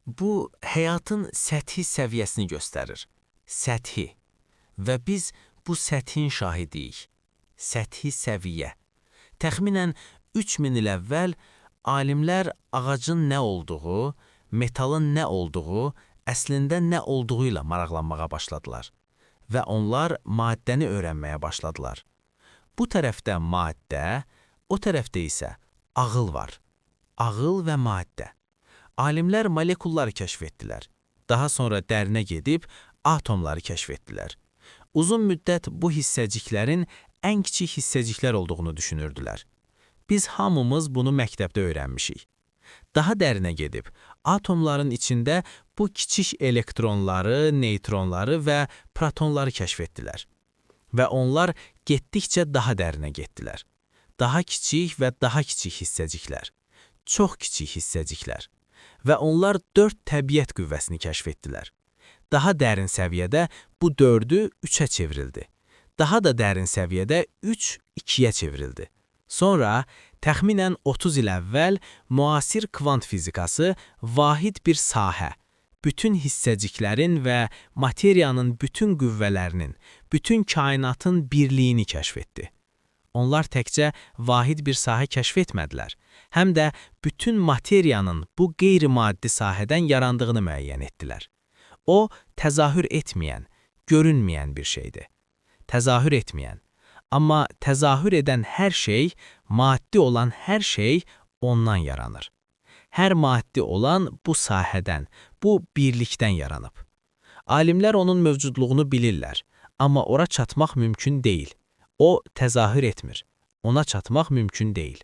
Bu, həyatın səthi səviyyəsini göstərir. Səthi. Və biz bu səthin şahidiyik. Səthi səviyyə. Təxminən 3000 il əvvəl alimlər ağacın nə olduğu, metalın nə olduğu, əslində nə olduğu ilə maraqlanmağa başladılar. Və onlar maddəni öyrənməyə başladılar. Bu tərəfdə maddə, o tərəfdə isə ağıl var. Ağıl və maddə. Alimlər molekulları kəşf etdilər. Daha sonra dərinə gedib atomları kəşf etdilər. Uzun müddət bu hissəciklərin ən kiçik hissəciklər olduğunu düşünürdülər. Biz hamımız bunu məktəbdə öyrənmişik. Daha dərinə gedib atomların içində bu kiçik elektronları, neytronları və protonları kəşf etdilər. Və onlar getdikcə daha dərinə getdilər. Daha kiçik və daha kiçik hissəciklər. Çox kiçik hissəciklər. Və onlar 4 təbiət qüvvəsini kəşf etdilər. Daha dərin səviyyədə bu 4-ü 3-ə çevrildi. Daha da dərin səviyyədə 3 2-yə çevrildi. Sonra, təxminən 30 il əvvəl müasir kvant fizikası vahid bir sahə, bütün hissəciklərin və materiyanın bütün qüvvələrinin, bütün kainatın birliyini kəşf etdi. Onlar təkcə vahid bir sahə kəşf etmədilər, həm də bütün materiyanın bu qeyri-maddi sahədən yarandığını müəyyən etdilər. O, təzahür etməyən, görünməyən bir şeydir. Təzahür etməyən. Amma təzahür edən hər şey, maddi olan hər şey ondan yaranır. Hər maddi olan bu sahədən, bu birlikdən yaranıb. Alimlər onun mövcudluğunu bilirlər, amma ora çatmaq mümkün deyil. O təzahür etmir. Ona çatmaq mümkün deyil.